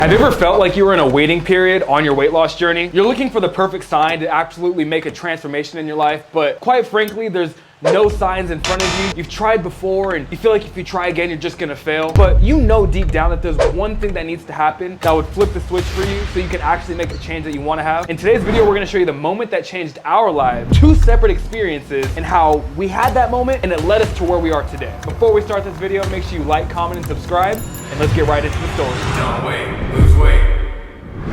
Have you ever felt like you were in a waiting period on your weight loss journey? You're looking for the perfect sign to absolutely make a transformation in your life, but quite frankly, there's no signs in front of you. You've tried before and you feel like if you try again, you're just gonna fail. But you know deep down that there's one thing that needs to happen that would flip the switch for you so you can actually make the change that you wanna have. In today's video, we're gonna show you the moment that changed our lives, two separate experiences, and how we had that moment and it led us to where we are today. Before we start this video, make sure you like, comment, and subscribe, and let's get right into the story. No, wait, lose weight.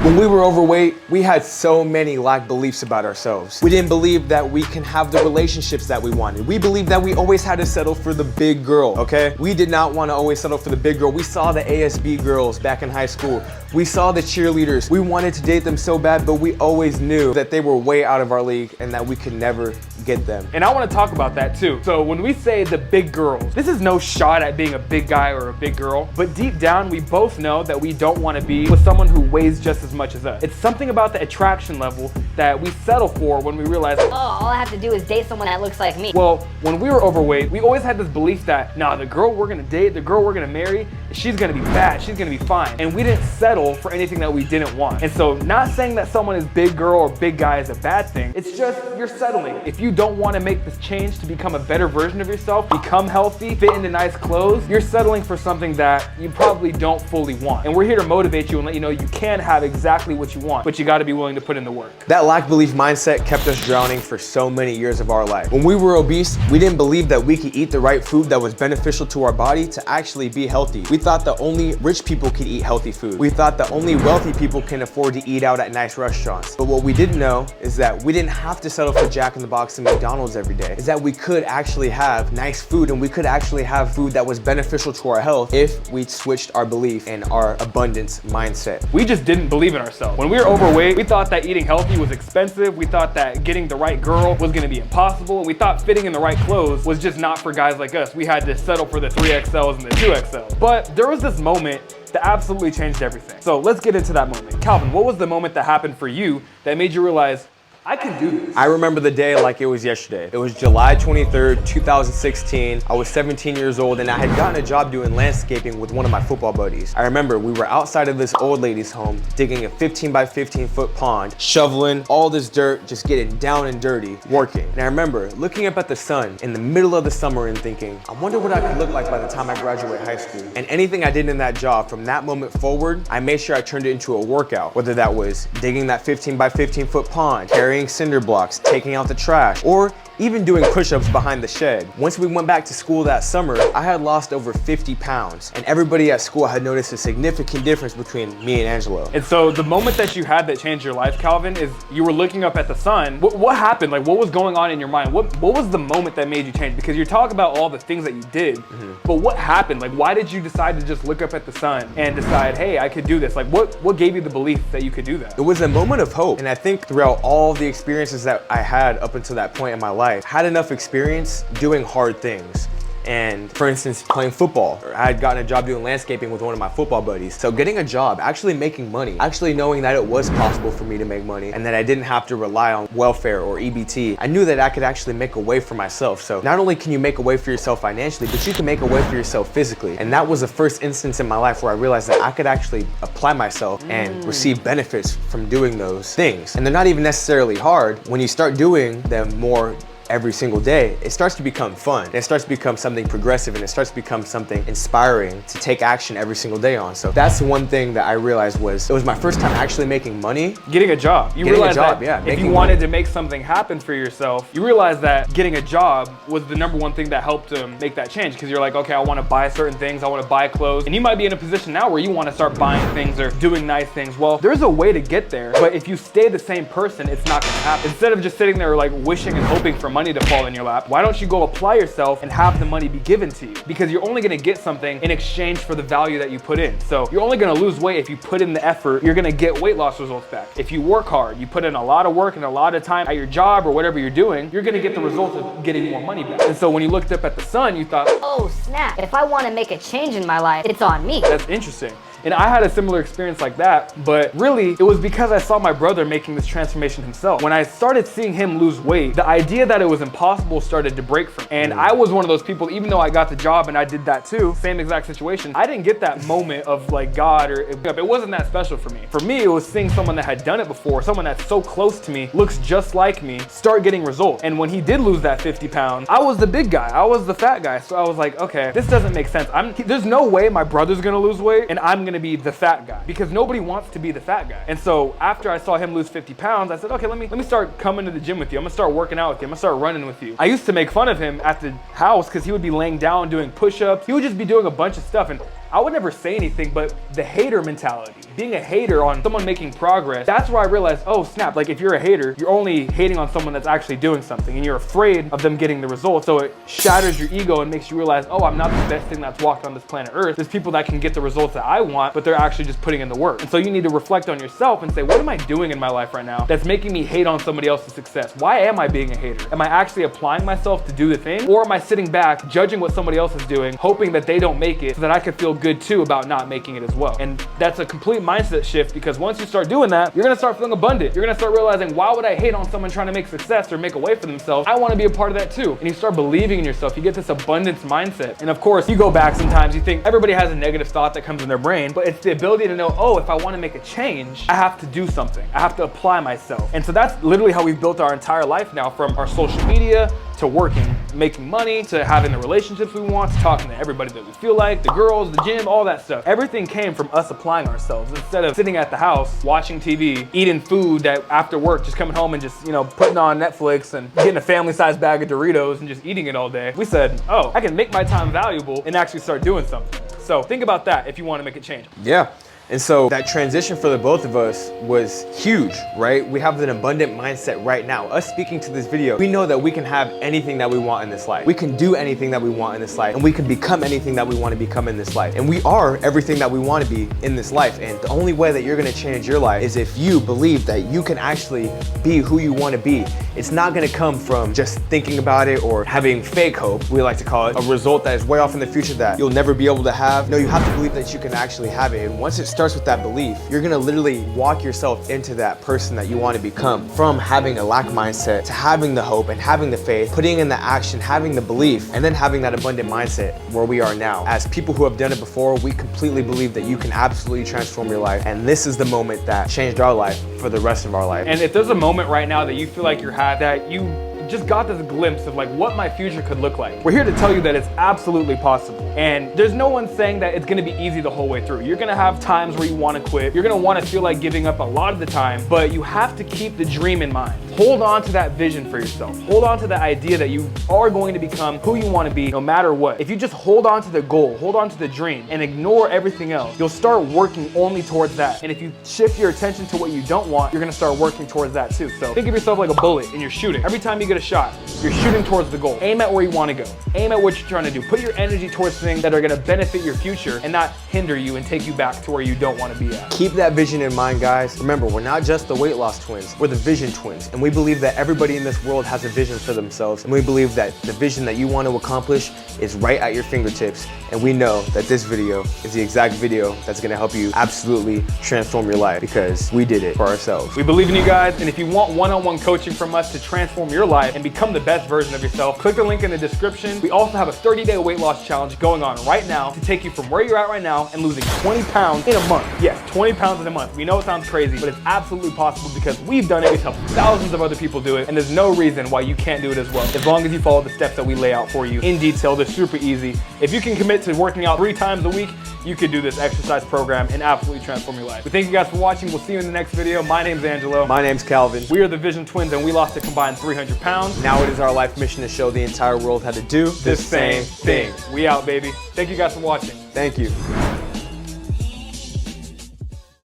When we were overweight, we had so many lack beliefs about ourselves. We didn't believe that we can have the relationships that we wanted. We believed that we always had to settle for the big girl, okay? We did not want to always settle for the big girl. We saw the ASB girls back in high school. We saw the cheerleaders. We wanted to date them so bad, but we always knew that they were way out of our league and that we could never get them. And I want to talk about that too. So when we say the big girls, this is no shot at being a big guy or a big girl, but deep down, we both know that we don't want to be with someone who weighs just as much as us. It's something about the attraction level that we settle for when we realize, oh, all I have to do is date someone that looks like me. Well, when we were overweight, we always had this belief that, nah, the girl we're gonna date, the girl we're gonna marry, she's gonna be bad, she's gonna be fine. And we didn't settle for anything that we didn't want. And so not saying that someone is big girl or big guy is a bad thing, it's just you're settling. If you don't wanna make this change to become a better version of yourself, become healthy, fit into nice clothes, you're settling for something that you probably don't fully want. And we're here to motivate you and let you know you can have exactly what you want, but you gotta be willing to put in the work. That lack belief mindset kept us drowning for so many years of our life. When we were obese, we didn't believe that we could eat the right food that was beneficial to our body to actually be healthy. We thought that only rich people could eat healthy food. We thought that only wealthy people can afford to eat out at nice restaurants. But what we didn't know is that we didn't have to settle for Jack in the Box and McDonald's every day. Is that we could actually have nice food and we could actually have food that was beneficial to our health if we switched our belief and our abundance mindset. We just didn't believe in ourselves. When we were overweight, we thought that eating healthy was expensive. We thought that getting the right girl was gonna be impossible. And we thought fitting in the right clothes was just not for guys like us. We had to settle for the 3XLs and the 2XLs. But there was this moment that absolutely changed everything. So let's get into that moment. Calvin, what was the moment that happened for you that made you realize, I can do this? I remember the day like it was yesterday. It was July 23rd, 2016. I was 17 years old and I had gotten a job doing landscaping with one of my football buddies. I remember we were outside of this old lady's home, digging a 15 by 15 foot pond, shoveling all this dirt, just getting down and dirty, working. And I remember looking up at the sun in the middle of the summer and thinking, I wonder what I could look like by the time I graduate high school. And anything I did in that job from that moment forward, I made sure I turned it into a workout, whether that was digging that 15 by 15 foot pond, carrying cinder blocks, taking out the trash, or even doing push-ups behind the shed. Once we went back to school that summer, I had lost over 50 pounds and everybody at school had noticed a significant difference between me and Angelo. And so the moment that you had that changed your life, Calvin, is you were looking up at the sun. What happened? Like, what was going on in your mind? What was the moment that made you change? Because you're talking about all the things that you did, but what happened? Like, why did you decide to just look up at the sun and decide, hey, I could do this? Like, what gave you the belief that you could do that? It was a moment of hope. And I think throughout all the experiences that I had up until that point in my life, had enough experience doing hard things. And for instance, playing football. I had gotten a job doing landscaping with one of my football buddies. So getting a job, actually making money, actually knowing that it was possible for me to make money and that I didn't have to rely on welfare or EBT. I knew that I could actually make a way for myself. So not only can you make a way for yourself financially, but you can make a way for yourself physically. And that was the first instance in my life where I realized that I could actually apply myself and receive benefits from doing those things. And they're not even necessarily hard. When you start doing them more every single day, it starts to become fun. It starts to become something progressive and it starts to become something inspiring to take action every single day on. So that's the one thing that I realized was, it was my first time actually making money. Getting a job. You realized that if you wanted to make something happen for yourself, you realized that getting a job was the number one thing that helped make that change. Because you're like, okay, I want to buy certain things, I want to buy clothes. And you might be in a position now where you want to start buying things or doing nice things. Well, there's a way to get there, but if you stay the same person, it's not going to happen. Instead of just sitting there like wishing and hoping for money to fall in your lap, why don't you go apply yourself and have the money be given to you? Because you're only gonna get something in exchange for the value that you put in. So you're only gonna lose weight if you put in the effort. You're gonna get weight loss results back. If you work hard, you put in a lot of work and a lot of time at your job or whatever you're doing, you're gonna get the results of getting more money back. And so when you looked up at the sun, you thought, oh snap, if I want to make a change in my life, it's on me. that's interesting. And I had a similar experience like that, but really it was because I saw my brother making this transformation himself. When I started seeing him lose weight, the idea that it was impossible started to break from me. And I was one of those people, even though I got the job and I did that too, same exact situation, I didn't get that moment of like God, or it wasn't that special for me. For me, it was seeing someone that had done it before, someone that's so close to me, looks just like me, start getting results. And when he did lose that 50 pounds, I was the big guy, I was the fat guy. So I was like, okay, this doesn't make sense. There's no way my brother's gonna lose weight and I'm gonna be the fat guy, because nobody wants to be the fat guy. And so after I saw him lose 50 pounds, I said, okay, let me start coming to the gym with you. I'm gonna start working out with you. I'm gonna start running with you. I used to make fun of him at the house because he would be laying down doing push-ups. He would just be doing a bunch of stuff, and I would never say anything, but the hater mentality, being a hater on someone making progress, that's where I realized, oh snap, like if you're a hater, you're only hating on someone that's actually doing something and you're afraid of them getting the results. So it shatters your ego and makes you realize, oh, I'm not the best thing that's walked on this planet Earth. There's people that can get the results that I want, but they're actually just putting in the work. And so you need to reflect on yourself and say, what am I doing in my life right now that's making me hate on somebody else's success? Why am I being a hater? Am I actually applying myself to do the thing? Or am I sitting back, judging what somebody else is doing, hoping that they don't make it so that I could feel good too about not making it as well? And that's a complete mindset shift, because once you start doing that, you're gonna start feeling abundant. You're gonna start realizing, why would I hate on someone trying to make success or make a way for themselves? I wanna be a part of that too. And you start believing in yourself. You get this abundance mindset. And of course, you go back sometimes, you think everybody has a negative thought that comes in their brain, but it's the ability to know, oh, if I wanna make a change, I have to do something. I have to apply myself. And so that's literally how we've built our entire life now, from our social media to working, making money, to having the relationships we want, to talking to everybody that we feel like, the girls, the gym, all that stuff. Everything came from us applying ourselves. Instead of sitting at the house, watching TV, eating food that after work, just coming home and just, putting on Netflix and getting a family-sized bag of Doritos and just eating it all day. We said, oh, I can make my time valuable and actually start doing something. So think about that if you want to make a change. Yeah. And so that transition for the both of us was huge, right? We have an abundant mindset right now. Us speaking to this video, we know that we can have anything that we want in this life. We can do anything that we want in this life, and we can become anything that we want to become in this life. And we are everything that we want to be in this life. And the only way that you're going to change your life is if you believe that you can actually be who you want to be. It's not going to come from just thinking about it or having fake hope, we like to call it, a result that is way off in the future that you'll never be able to have. No, you have to believe that you can actually have it. And once it starts with that belief, you're gonna literally walk yourself into that person that you want to become. From having a lack mindset to having the hope and having the faith, putting in the action, having the belief, and then having that abundant mindset where we are now. As people who have done it before, we completely believe that you can absolutely transform your life. And this is the moment that changed our life for the rest of our life. And if there's a moment right now that you feel like that you just got this glimpse of like what my future could look like, we're here to tell you that it's absolutely possible. And there's no one saying that it's gonna be easy the whole way through. You're gonna have times where you wanna quit. You're gonna wanna feel like giving up a lot of the time, but you have to keep the dream in mind. Hold on to that vision for yourself. Hold on to the idea that you are going to become who you wanna be no matter what. If you just hold on to the goal, hold on to the dream, and ignore everything else, you'll start working only towards that. And if you shift your attention to what you don't want, you're gonna start working towards that too. So think of yourself like a bullet and you're shooting. Every time you get a shot, you're shooting towards the goal. Aim at where you want to go. Aim at what you're trying to do. Put your energy towards things that are going to benefit your future and not hinder you and take you back to where you don't want to be at. Keep that vision in mind, guys. Remember, we're not just the weight loss twins. We're the vision twins. And we believe that everybody in this world has a vision for themselves. And we believe that the vision that you want to accomplish is right at your fingertips. And we know that this video is the exact video that's going to help you absolutely transform your life, because we did it for ourselves. We believe in you guys. And if you want one-on-one coaching from us to transform your life and become the best version of yourself, click the link in the description. We also have a 30-day weight loss challenge going on right now to take you from where you're at right now and losing 20 pounds in a month. Yes, 20 pounds in a month. We know it sounds crazy, but it's absolutely possible because we've done it. We've helped thousands of other people do it, and there's no reason why you can't do it as well, as long as you follow the steps that we lay out for you in detail. They're super easy. If you can commit to working out 3 times a week, you could do this exercise program and absolutely transform your life. We thank you guys for watching. We'll see you in the next video. My name's Angelo. My name's Calvin. We are the Vision Twins, and we lost a combined 300 pounds. Now it is our life mission to show the entire world how to do the same thing. We out, baby. Thank you guys for watching. Thank you.